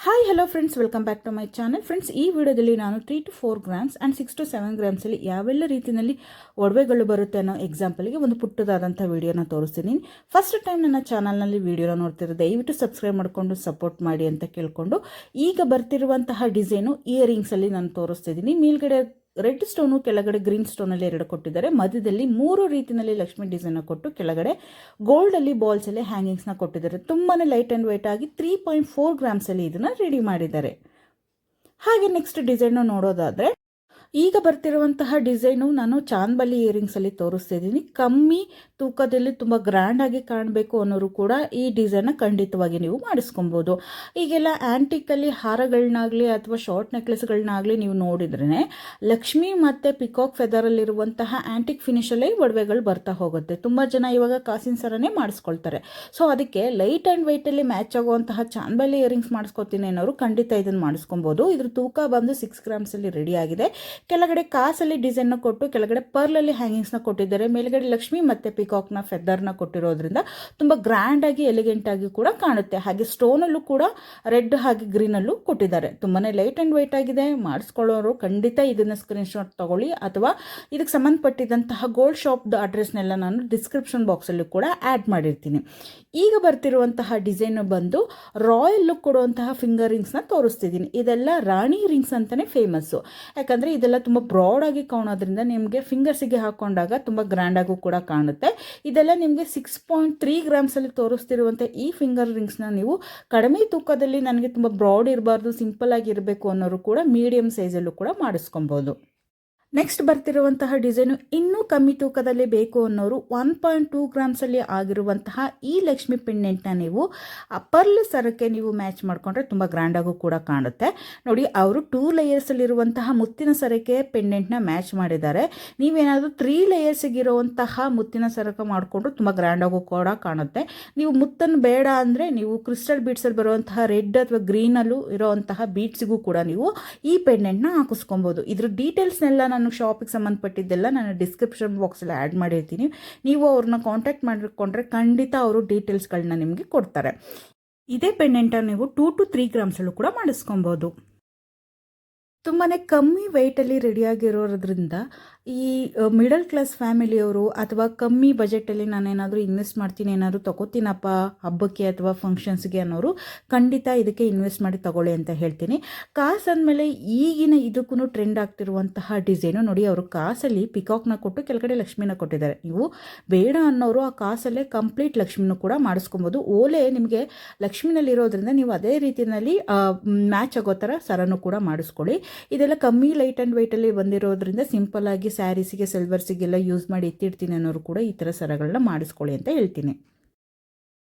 Hi hello friends, welcome back to my channel. Friends, ಈ ವಿಡಿಯೋದಲ್ಲಿ ನಾನು 3 to 4 ಗ್ರಾಮ್ಸ್ ಆ್ಯಂಡ್ 6 to 7 ಗ್ರಾಮ್ಸಲ್ಲಿ ಯಾವೆಲ್ಲ ರೀತಿಯಲ್ಲಿ ಒಡವೆಗಳು ಬರುತ್ತೆ ಅನ್ನೋ ಎಕ್ಸಾಂಪಲ್ಗೆ ಒಂದು ಪುಟ್ಟದಾದಂಥ ವಿಡಿಯೋನ ತೋರಿಸ್ತೀನಿ. ಫಸ್ಟ್ ಟೈಮ್ ನನ್ನ ಚಾನಲ್ನಲ್ಲಿ ವಿಡಿಯೋನ ನೋಡ್ತಿರೋ ದಯವಿಟ್ಟು ಸಬ್ಸ್ಕ್ರೈಬ್ ಮಾಡಿಕೊಂಡು ಸಪೋರ್ಟ್ ಮಾಡಿ ಅಂತ ಕೇಳಿಕೊಂಡು, ಈಗ ಬರ್ತಿರುವಂತಹ ಡಿಸೈನು ಇಯರಿಂಗ್ಸಲ್ಲಿ ನಾನು ತೋರಿಸ್ತಿದ್ದೀನಿ. ಮೇಲ್ಗಡೆ ರೆಡ್ ಸ್ಟೋನು, ಕೆಳಗಡೆ ಗ್ರೀನ್ ಸ್ಟೋನಲ್ಲಿ 2 ಕೊಟ್ಟಿದ್ದಾರೆ. ಮಧ್ಯದಲ್ಲಿ 3 ರೀತಿಯಲ್ಲಿ ಲಕ್ಷ್ಮಿ ಡಿಸೈನ್ ಕೊಟ್ಟು ಕೆಳಗಡೆ ಗೋಲ್ಡಲ್ಲಿ ಬಾಲ್ಸಲ್ಲಿ ಹ್ಯಾಂಗಿಂಗ್ಸ್ನ ಕೊಟ್ಟಿದ್ದಾರೆ. ತುಂಬಾ ಲೈಟ್ ಆ್ಯಂಡ್ ವೆಯ್ಟ್ ಆಗಿ 3.4 ಗ್ರಾಮ್ಸಲ್ಲಿ ಇದನ್ನು ರೆಡಿ ಮಾಡಿದ್ದಾರೆ. ಹಾಗೆ ನೆಕ್ಸ್ಟ್ ಡಿಸೈನ್ ನೋಡೋದಾದರೆ, ಈಗ ಬರ್ತಿರುವಂತಹ ಡಿಸೈನು ನಾನು ಚಾಂದ್ಬಲಿ ಇಯರಿಂಗ್ಸಲ್ಲಿ ತೋರಿಸ್ತಿದ್ದೀನಿ. ಕಮ್ಮಿ ತೂಕದಲ್ಲಿ ತುಂಬ ಗ್ರ್ಯಾಂಡಾಗಿ ಕಾಣಬೇಕು ಅನ್ನೋರು ಕೂಡ ಈ ಡಿಸೈನ್ನ ಖಂಡಿತವಾಗಿ ನೀವು ಮಾಡಿಸ್ಕೊಬೋದು. ಈಗೆಲ್ಲ ಆ್ಯಂಟಿಕಲ್ಲಿ ಹಾರಗಳನ್ನಾಗಲಿ ಅಥವಾ ಶಾರ್ಟ್ ನೆಕ್ಲೆಸ್ಗಳನ್ನಾಗಲಿ ನೀವು ನೋಡಿದ್ರೇ ಲಕ್ಷ್ಮಿ ಮತ್ತು ಪಿಕಾಕ್ ಫೆದರಲ್ಲಿರುವಂತಹ ಆ್ಯಂಟಿಕ್ ಫಿನಿಷಲ್ಲೇ ಒಡವೆಗಳು ಬರ್ತಾ ಹೋಗುತ್ತೆ. ತುಂಬ ಜನ ಇವಾಗ ಕಾಸಿನ ಸರನೇ ಮಾಡಿಸ್ಕೊಳ್ತಾರೆ. ಸೊ ಅದಕ್ಕೆ ಲೈಟ್ ಆ್ಯಂಡ್ ವೆಯ್ಟಲ್ಲಿ ಮ್ಯಾಚ್ ಆಗುವಂತಹ ಚಾಂದ್ಬಲಿ ಇಯರಿಂಗ್ಸ್ ಮಾಡಿಸ್ಕೊತೀನಿ ಅನ್ನೋರು ಖಂಡಿತ ಇದನ್ನು ಮಾಡಿಸ್ಕೊಬೋದು. ಇದ್ರ ತೂಕ ಬಂದು 6 ಗ್ರಾಮ್ಸಲ್ಲಿ ರೆಡಿ ಆಗಿದೆ. ಕೆಳಗಡೆ ಕಾಸಲ್ಲಿ ಡಿಸೈನ್ನ ಕೊಟ್ಟು ಕೆಳಗಡೆ ಪರ್ಲಲ್ಲಿ ಹ್ಯಾಂಗಿಂಗ್ಸ್ನ ಕೊಟ್ಟಿದ್ದಾರೆ. ಮೇಲ್ಗಡೆ ಲಕ್ಷ್ಮಿ ಮತ್ತು ಪಿಕಾಕ್ನ ಫೆದರ್ನ ಕೊಟ್ಟಿರೋದ್ರಿಂದ ತುಂಬ ಗ್ರ್ಯಾಂಡಾಗಿ ಎಲಿಗೆಂಟಾಗಿ ಕೂಡ ಕಾಣುತ್ತೆ. ಹಾಗೆ ಸ್ಟೋನಲ್ಲೂ ಕೂಡ ರೆಡ್ ಹಾಗೆ ಗ್ರೀನಲ್ಲೂ ಕೊಟ್ಟಿದ್ದಾರೆ. ತುಂಬಾ ಲೈಟ್ ಆ್ಯಂಡ್ ವೆಯ್ಟ್ ಆಗಿದೆ. ಮಾಡಿಸ್ಕೊಳ್ಳೋರು ಖಂಡಿತ ಇದನ್ನು ಸ್ಕ್ರೀನ್ಶಾಟ್ ತಗೊಳ್ಳಿ, ಅಥವಾ ಇದಕ್ಕೆ ಸಂಬಂಧಪಟ್ಟಿದ್ದಂತಹ ಗೋಲ್ಡ್ ಶಾಪ್ದು ಅಡ್ರೆಸ್ನೆಲ್ಲ ನಾನು ಡಿಸ್ಕ್ರಿಪ್ಷನ್ ಬಾಕ್ಸಲ್ಲಿ ಕೂಡ ಆ್ಯಡ್ ಮಾಡಿರ್ತೀನಿ. ಈಗ ಬರ್ತಿರುವಂತಹ ಡಿಸೈನ್ ಬಂದು ರಾಯಲ್ ಲುಕ್ ಕೊಡುವಂತಹ ಫಿಂಗರ್ ರಿಂಗ್ಸ್ನ ತೋರಿಸ್ತಿದ್ದೀನಿ. ಇದೆಲ್ಲ ರಾಣಿ ರಿಂಗ್ಸ್ ಅಂತಲೇ ಫೇಮಸ್ಸು. ಯಾಕಂದರೆ ಇದೆಲ್ಲ ತುಂಬ ಬ್ರಾಡಾಗಿ ಕಾಣೋದ್ರಿಂದ ನಿಮಗೆ ಫಿಂಗರ್ಸಿಗೆ ಹಾಕೊಂಡಾಗ ತುಂಬ ಗ್ರ್ಯಾಂಡಾಗೂ ಕೂಡ ಕಾಣುತ್ತೆ. ಇದೆಲ್ಲ ನಿಮಗೆ 6.3 ಗ್ರಾಮ್ಸಲ್ಲಿ ತೋರಿಸ್ತಿರುವಂಥ ಈ ಫಿಂಗರ್ ರಿಂಗ್ಸ್ನ ನೀವು ಕಡಿಮೆ ತೂಕದಲ್ಲಿ, ನನಗೆ ತುಂಬ ಬ್ರಾಡ್ ಇರಬಾರ್ದು, ಸಿಂಪಲ್ ಆಗಿ ಇರಬೇಕು ಅನ್ನೋರು ಕೂಡ ಮೀಡಿಯಮ್ ಸೈಜಲ್ಲೂ ಕೂಡ ಮಾಡಿಸ್ಕೊಬೋದು. ನೆಕ್ಸ್ಟ್ ಬರ್ತಿರುವಂತಹ ಡಿಸೈನು ಇನ್ನೂ ಕಮ್ಮಿ ತೂಕದಲ್ಲಿ ಬೇಕು ಅನ್ನೋರು 1.2 ಗ್ರಾಮ್ಸಲ್ಲಿ ಆಗಿರುವಂತಹ ಈ ಲಕ್ಷ್ಮಿ ಪೆಂಡೆಂಟ್ನ ನೀವು ಪರ್ಲ್ ಸರಕ್ಕೆ ನೀವು ಮ್ಯಾಚ್ ಮಾಡಿಕೊಂಡ್ರೆ ತುಂಬ ಗ್ರ್ಯಾಂಡಾಗೂ ಕೂಡ ಕಾಣುತ್ತೆ. ನೋಡಿ, ಅವರು 2 ಲೇಯರ್ಸಲ್ಲಿರುವಂತಹ ಮುತ್ತಿನ ಸರಕ್ಕೆ ಪೆಂಡೆಂಟ್ನ ಮ್ಯಾಚ್ ಮಾಡಿದ್ದಾರೆ. ನೀವೇನಾದರೂ 3 ಲೇಯರ್ಸಿಗಿರುವಂತಹ ಮುತ್ತಿನ ಸರಕ್ಕೆ ಮಾಡಿಕೊಂಡ್ರು ತುಂಬ ಗ್ರ್ಯಾಂಡಾಗೂ ಕೂಡ ಕಾಣುತ್ತೆ. ನೀವು ಮುತ್ತನ್ನು ಬೇಡ ಅಂದರೆ ನೀವು ಕ್ರಿಸ್ಟಲ್ ಬೀಡ್ಸಲ್ಲಿ ಬರುವಂತಹ ರೆಡ್ ಅಥವಾ ಗ್ರೀನಲ್ಲೂ ಇರೋವಂತಹ ಬೀಡ್ಸಿಗೂ ಕೂಡ ನೀವು ಈ ಪೆಂಡೆಂಟ್ನ ಹಾಕಿಸ್ಕೊಬೋದು. ಇದ್ರ ಡೀಟೇಲ್ಸ್ನೆಲ್ಲ ನಾನು ಶಾಪಿಗೆ ಸಂಬಂಧಪಟ್ಟಿದ್ದೆಲ್ಲ ನಾನು ಡಿಸ್ಕ್ರಿಪ್ಷನ್ ಬಾಕ್ಸಲ್ಲಿ ಆ್ಯಡ್ ಮಾಡಿರ್ತೀನಿ. ನೀವು ಅವ್ರನ್ನ ಕಾಂಟ್ಯಾಕ್ಟ್ ಮಾಡಿಕೊಂಡ್ರೆ ಖಂಡಿತ ಅವರು ಡೀಟೇಲ್ಸ್ಗಳನ್ನ ನಿಮಗೆ ಕೊಡ್ತಾರೆ. ಇದೇ ಪೆಂಡೆಂಟನ್ನು ನೀವು 2 to 3 ಗ್ರಾಮ್ಸಲ್ಲೂ ಕೂಡ ಮಾಡಿಸ್ಕೊಬೋದು. ತುಂಬಾ ಕಮ್ಮಿ ವೆಯ್ಟಲ್ಲಿ ರೆಡಿಯಾಗಿರೋದ್ರಿಂದ ಈ ಮಿಡಲ್ ಕ್ಲಾಸ್ ಫ್ಯಾಮಿಲಿಯವರು ಅಥವಾ ಕಮ್ಮಿ ಬಜೆಟಲ್ಲಿ ನಾನೇನಾದರೂ ಇನ್ವೆಸ್ಟ್ ಮಾಡ್ತೀನಿ, ಏನಾದರೂ ತಗೋತೀನಪ್ಪ ಹಬ್ಬಕ್ಕೆ ಅಥವಾ ಫಂಕ್ಷನ್ಸ್ಗೆ ಅನ್ನೋರು ಖಂಡಿತ ಇದಕ್ಕೆ ಇನ್ವೆಸ್ಟ್ ಮಾಡಿ ತಗೊಳ್ಳಿ ಅಂತ ಹೇಳ್ತೀನಿ. ಕಾಸು ಅಂದಮೇಲೆ ಈಗಿನ ಇದಕ್ಕೂ ಟ್ರೆಂಡ್ ಆಗ್ತಿರುವಂತಹ ಡಿಸೈನು ನೋಡಿ, ಅವರು ಕಾಸಲ್ಲಿ ಪಿಕಾಕ್ನ ಕೊಟ್ಟು ಕೆಳಗಡೆ ಲಕ್ಷ್ಮಿನ ಕೊಟ್ಟಿದ್ದಾರೆ. ನೀವು ಬೇಡ ಅನ್ನೋರು ಆ ಕಾಸಲ್ಲೇ ಕಂಪ್ಲೀಟ್ ಲಕ್ಷ್ಮಿನೂ ಕೂಡ ಮಾಡಿಸ್ಕೊಬೋದು. ಓಲೆ ನಿಮಗೆ ಲಕ್ಷ್ಮಿನಲ್ಲಿರೋದ್ರಿಂದ ನೀವು ಅದೇ ರೀತಿಯಲ್ಲಿ ಮ್ಯಾಚ್ ಆಗೋ ಥರ ಸರನು ಕೂಡ ಮಾಡಿಸ್ಕೊಳ್ಳಿ. ಇದೆಲ್ಲ ಕಮ್ಮಿ ಲೈಟ್ ಆ್ಯಂಡ್ ವೆಯ್ಟಲ್ಲಿ ಬಂದಿರೋದ್ರಿಂದ ಸಿಂಪಲ್ ಆಗಿ ಸ್ಯಾರೀಸಿಗೆ, ಸಿಲ್ವರ್ಸಿಗೆಲ್ಲ ಯೂಸ್ ಮಾಡಿ ಎತ್ತಿಡ್ತೀನಿ ಅನ್ನೋರು ಕೂಡ ಈ ಥರ ಸರಗಳನ್ನ ಮಾಡಿಸ್ಕೊಳ್ಳಿ ಅಂತ ಹೇಳ್ತೀನಿ.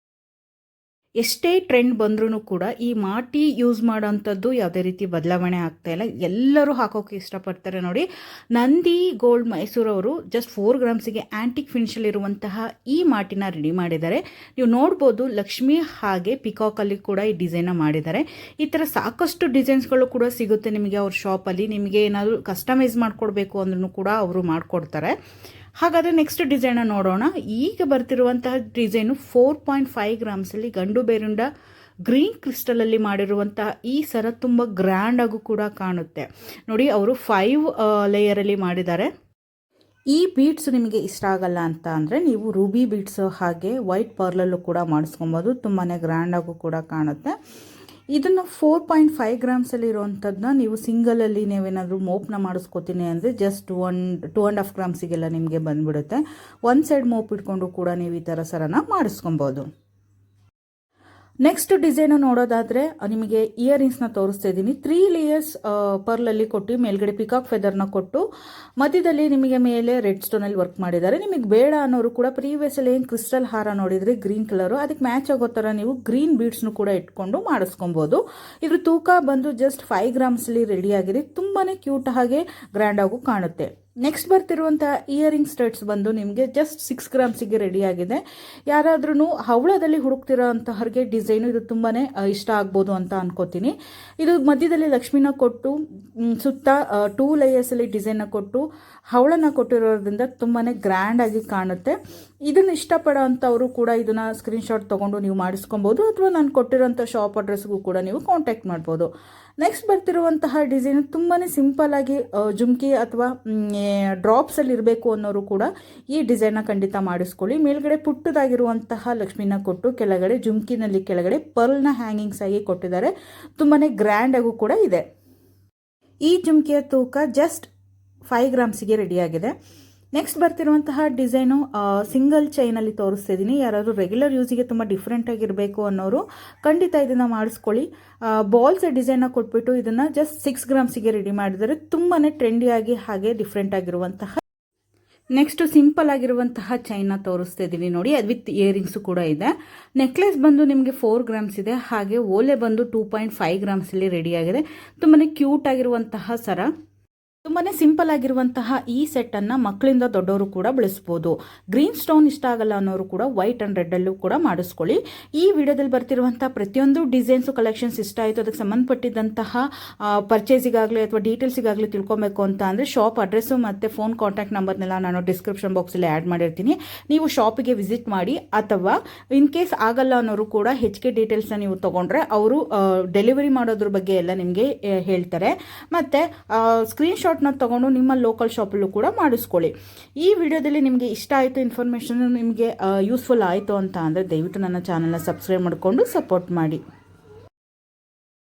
ಎಷ್ಟೇ ಟ್ರೆಂಡ್ ಬಂದ್ರೂ ಕೂಡ ಈ ಮಾಟಿ ಯೂಸ್ ಮಾಡೋಂಥದ್ದು ಯಾವುದೇ ರೀತಿ ಬದಲಾವಣೆ ಆಗ್ತಾ ಇಲ್ಲ. ಎಲ್ಲರೂ ಹಾಕೋಕ್ಕೆ ಇಷ್ಟಪಡ್ತಾರೆ. ನೋಡಿ, ನಂದಿ ಗೋಲ್ಡ್ ಮೈಸೂರವರು ಜಸ್ಟ್ 4 ಗ್ರಾಮ್ಸಿಗೆ ಆ್ಯಂಟಿಕ್ ಫಿನಿಷಲ್ಲಿರುವಂತಹ ಈ ಮಾಟಿನ ರೆಡಿ ಮಾಡಿದ್ದಾರೆ. ನೀವು ನೋಡ್ಬೋದು, ಲಕ್ಷ್ಮಿ ಹಾಗೆ ಪಿಕಾಕಲ್ಲಿ ಕೂಡ ಈ ಡಿಸೈನ್ನ ಮಾಡಿದ್ದಾರೆ. ಈ ಥರ ಸಾಕಷ್ಟು ಡಿಸೈನ್ಸ್ಗಳು ಕೂಡ ಸಿಗುತ್ತೆ ನಿಮಗೆ ಅವ್ರ ಶಾಪಲ್ಲಿ. ನಿಮಗೆ ಏನಾದರೂ ಕಸ್ಟಮೈಸ್ ಮಾಡಿಕೊಡ್ಬೇಕು ಅಂದ್ರೂ ಕೂಡ ಅವರು ಮಾಡಿಕೊಡ್ತಾರೆ. ಹಾಗಾದರೆ ನೆಕ್ಸ್ಟ್ ಡಿಸೈನ ನೋಡೋಣ. ಈಗ ಬರ್ತಿರುವಂತಹ ಡಿಸೈನು 4.5 ಗ್ರಾಮ್ಸಲ್ಲಿ ಗಂಡು ಬೇರುಂಡ ಗ್ರೀನ್ ಕ್ರಿಸ್ಟಲಲ್ಲಿ ಮಾಡಿರುವಂತಹ ಈ ಸರ ತುಂಬ ಗ್ರ್ಯಾಂಡಾಗೂ ಕೂಡ ಕಾಣುತ್ತೆ. ನೋಡಿ, ಅವರು 5 ಲೇಯರಲ್ಲಿ ಮಾಡಿದ್ದಾರೆ. ಈ ಬೀಡ್ಸ್ ನಿಮಗೆ ಇಷ್ಟ ಆಗಲ್ಲ ಅಂತ ಅಂದರೆ ನೀವು ರೂಬಿ ಬೀಡ್ಸ್ ಹಾಗೆ ವೈಟ್ ಪರ್ಲಲ್ಲೂ ಕೂಡ ಮಾಡಿಸ್ಕೊಬೋದು. ತುಂಬಾ ಗ್ರ್ಯಾಂಡಾಗೂ ಕೂಡ ಕಾಣುತ್ತೆ. ಇದನ್ನು 4.5 ಗ್ರಾಮ್ಸಲ್ಲಿ ಇರೋವಂಥದ್ದನ್ನ ನೀವು ಸಿಂಗಲಲ್ಲಿ ನೀವೇನಾದರೂ ಮೋಪ್ನ ಮಾಡಿಸ್ಕೊತೀನಿ ಅಂದರೆ ಜಸ್ಟ್ 2.5 ಗ್ರಾಮ್ಸಿಗೆಲ್ಲ ನಿಮಗೆ ಬಂದುಬಿಡುತ್ತೆ. ಒಂದು ಸೈಡ್ ಮೋಪ್ ಇಟ್ಕೊಂಡು ಕೂಡ ನೀವು ಈ ಥರ ಸರನ ಮಾಡಿಸ್ಕೊಬೋದು. ನೆಕ್ಸ್ಟ್ ಡಿಸೈನು ನೋಡೋದಾದರೆ ನಿಮಗೆ ಇಯರಿಂಗ್ಸ್ನ ತೋರಿಸ್ತಾ ಇದ್ದೀನಿ. 3 ಲೇಯರ್ಸ್ ಪರ್ಲಲ್ಲಿ ಕೊಟ್ಟು ಮೇಲ್ಗಡೆ ಪಿಕಾಕ್ ಫೆದರ್ನ ಕೊಟ್ಟು ಮಧ್ಯದಲ್ಲಿ ನಿಮಗೆ ಮೇಲೆ ರೆಡ್ ಸ್ಟೋನಲ್ಲಿ ವರ್ಕ್ ಮಾಡಿದ್ದಾರೆ. ನಿಮಗೆ ಬೇಡ ಅನ್ನೋರು ಕೂಡ ಪ್ರೀವಿಯಸ್ಸಲ್ಲಿ ಏನು ಕ್ರಿಸ್ಟಲ್ ಹಾರ ನೋಡಿದರೆ ಗ್ರೀನ್ ಕಲರು, ಅದಕ್ಕೆ ಮ್ಯಾಚ್ ಆಗೋ ಥರ ನೀವು ಗ್ರೀನ್ ಬೀಡ್ಸ್ನು ಕೂಡ ಇಟ್ಕೊಂಡು ಮಾಡಿಸ್ಕೊಬೋದು. ಇದ್ರ ತೂಕ ಬಂದು ಜಸ್ಟ್ 5 ಗ್ರಾಮ್ಸಲ್ಲಿ ರೆಡಿಯಾಗಿದೆ. ತುಂಬಾ ಕ್ಯೂಟ್ ಹಾಗೆ ಗ್ರ್ಯಾಂಡಾಗೂ ಕಾಣುತ್ತೆ. ನೆಕ್ಸ್ಟ್ ಬರ್ತಿರುವಂಥ ಇಯರಿಂಗ್ ಸ್ಟಡ್ಸ್ ಬಂದು ನಿಮಗೆ ಜಸ್ಟ್ 6 ಗ್ರಾಮ್ಸಿಗೆ ರೆಡಿಯಾಗಿದೆ. ಯಾರಾದ್ರೂ ಹವಳದಲ್ಲಿ ಹುಡುಕ್ತಿರೋ ಅಂತಹವ್ರಿಗೆ ಡಿಸೈನು ಇದು ತುಂಬಾ ಇಷ್ಟ ಆಗ್ಬೋದು ಅಂತ ಅನ್ಕೋತೀನಿ. ಇದು ಮಧ್ಯದಲ್ಲಿ ಲಕ್ಷ್ಮಿನ ಕೊಟ್ಟು ಸುತ್ತ 2 ಲೇಯರ್ಸಲ್ಲಿ ಡಿಸೈನ್ನ ಕೊಟ್ಟು ಹವಳನ ಕೊಟ್ಟಿರೋದ್ರಿಂದ ತುಂಬಾ ಗ್ರ್ಯಾಂಡಾಗಿ ಕಾಣುತ್ತೆ. ಇದನ್ನು ಇಷ್ಟಪಡೋ ಅಂಥವರು ಕೂಡ ಇದನ್ನು ಸ್ಕ್ರೀನ್ಶಾಟ್ ತೊಗೊಂಡು ನೀವು ಮಾಡಿಸ್ಕೊಬೋದು, ಅಥವಾ ನಾನು ಕೊಟ್ಟಿರೋಂಥ ಶಾಪ್ ಅಡ್ರೆಸ್ಗೂ ಕೂಡ ನೀವು ಕಾಂಟ್ಯಾಕ್ಟ್ ಮಾಡ್ಬೋದು. ನೆಕ್ಸ್ಟ್ ಬರ್ತಿರುವಂತಹ ಡಿಸೈನ್ ತುಂಬಾ ಸಿಂಪಲ್ಲಾಗಿ ಜುಮ್ಕಿ ಅಥವಾ ಡ್ರಾಪ್ಸಲ್ಲಿ ಇರಬೇಕು ಅನ್ನೋರು ಕೂಡ ಈ ಡಿಸೈನ್ನ ಖಂಡಿತ ಮಾಡಿಸ್ಕೊಳ್ಳಿ. ಮೇಲ್ಗಡೆ ಪುಟ್ಟದಾಗಿರುವಂತಹ ಲಕ್ಷ್ಮಿನ ಕೊಟ್ಟು ಕೆಳಗಡೆ ಜುಮ್ಕಿನಲ್ಲಿ ಕೆಳಗಡೆ ಪರ್ಲ್ನ ಹ್ಯಾಂಗಿಂಗ್ಸ್ ಆಗಿ ಕೊಟ್ಟಿದ್ದಾರೆ. ತುಂಬಾ ಗ್ರ್ಯಾಂಡಾಗೂ ಕೂಡ ಇದೆ. ಈ ಜುಮ್ಕಿಯ ತೂಕ ಜಸ್ಟ್ 5 ಗ್ರಾಮ್ಸಿಗೆ ರೆಡಿಯಾಗಿದೆ. ನೆಕ್ಸ್ಟ್ ಬರ್ತಿರುವಂತಹ ಡಿಸೈನು ಸಿಂಗಲ್ ಚೈನಲ್ಲಿ ತೋರಿಸ್ತಾ ಇದ್ದೀನಿ. ಯಾರಾದರೂ ರೆಗ್ಯುಲರ್ ಯೂಸಿಗೆ ತುಂಬ ಡಿಫ್ರೆಂಟಾಗಿರಬೇಕು ಅನ್ನೋರು ಖಂಡಿತ ಇದನ್ನು ಮಾಡಿಸ್ಕೊಳ್ಳಿ. ಬಾಲ್ಸ್ ಡಿಸೈನ್ನ ಕೊಟ್ಬಿಟ್ಟು ಇದನ್ನು ಜಸ್ಟ್ 6 ಗ್ರಾಮ್ಸಿಗೆ ರೆಡಿ ಮಾಡಿದರೆ ತುಂಬಾ ಟ್ರೆಂಡಿಯಾಗಿ ಹಾಗೆ ಡಿಫ್ರೆಂಟ್ ಆಗಿರುವಂತಹ. ನೆಕ್ಸ್ಟ್ ಸಿಂಪಲ್ ಆಗಿರುವಂತಹ ಚೈನ್ನ ತೋರಿಸ್ತಾ ಇದ್ದೀನಿ ನೋಡಿ, ಅದು ವಿತ್ ಇಯರಿಂಗ್ಸು ಕೂಡ ಇದೆ. ನೆಕ್ಲೆಸ್ ಬಂದು ನಿಮಗೆ 4 ಗ್ರಾಮ್ಸ್ ಇದೆ. ಹಾಗೆ ಓಲೆ ಬಂದು 2.5 ಗ್ರಾಮ್ಸಲ್ಲಿ ರೆಡಿಯಾಗಿದೆ. ತುಂಬಾ ಕ್ಯೂಟ್ ಆಗಿರುವಂತಹ ಸರ. ತುಂಬಾ ಸಿಂಪಲ್ ಆಗಿರುವಂತಹ ಈ ಸೆಟ್ಟನ್ನು ಮಕ್ಕಳಿಂದ ದೊಡ್ಡವರು ಕೂಡ ಬಳಸ್ಬೋದು. ಗ್ರೀನ್ ಸ್ಟೋನ್ ಇಷ್ಟ ಆಗಲ್ಲ ಅನ್ನೋರು ಕೂಡ ವೈಟ್ ಆ್ಯಂಡ್ ರೆಡ್ಡಲ್ಲೂ ಕೂಡ ಮಾಡಿಸ್ಕೊಳ್ಳಿ. ಈ ವಿಡಿಯೋದಲ್ಲಿ ಬರ್ತಿರುವಂಥ ಪ್ರತಿಯೊಂದು ಡಿಸೈನ್ಸು ಕಲೆಕ್ಷನ್ಸ್ ಇಷ್ಟ ಆಯಿತು, ಅದಕ್ಕೆ ಸಂಬಂಧಪಟ್ಟಿದ್ದಂತಹ ಪರ್ಚೇಸಿಗಾಗಲಿ ಅಥವಾ ಡೀಟೇಲ್ಸಿಗಾಗಲಿ ತಿಳ್ಕೊಬೇಕು ಅಂತ ಅಂದರೆ ಶಾಪ್ ಅಡ್ರೆಸ್ಸು ಮತ್ತು ಫೋನ್ ಕಾಂಟ್ಯಾಕ್ಟ್ ನಂಬರ್ನೆಲ್ಲ ನಾನು ಡಿಸ್ಕ್ರಿಪ್ಷನ್ ಬಾಕ್ಸಲ್ಲಿ ಆ್ಯಡ್ ಮಾಡಿರ್ತೀನಿ. ನೀವು ಶಾಪಿಗೆ ವಿಸಿಟ್ ಮಾಡಿ, ಅಥವಾ ಇನ್ ಕೇಸ್ ಆಗಲ್ಲ ಅನ್ನೋರು ಕೂಡ ಹೆಚ್ಚಿಗೆ ಡೀಟೇಲ್ಸ್ನ ನೀವು ತೊಗೊಂಡ್ರೆ ಅವರು ಡೆಲಿವರಿ ಮಾಡೋದ್ರ ಬಗ್ಗೆ ಎಲ್ಲ ನಿಮಗೆ ಹೇಳ್ತಾರೆ. ಮತ್ತು ಸ್ಕ್ರೀನ್ಶಾಟ್ ತಗೊಂಡು ನಿಮ್ಮ ಲೋಕಲ್ ಶಾಪಲ್ಲೂ ಕೂಡ ಮಾಡಿಸ್ಕೊಳ್ಳಿ. ಈ ವಿಡಿಯೋದಲ್ಲಿ ನಿಮಗೆ ಇಷ್ಟ ಆಯಿತು, ಇನ್ಫಾರ್ಮೇಷನ್ ನಿಮಗೆ ಯೂಸ್ಫುಲ್ ಆಯಿತು ಅಂತ ಅಂದರೆ ದಯವಿಟ್ಟು ನನ್ನ ಚಾನಲ್ನ ಸಬ್ಸ್ಕ್ರೈಬ್ ಮಾಡಿಕೊಂಡು ಸಪೋರ್ಟ್ ಮಾಡಿ.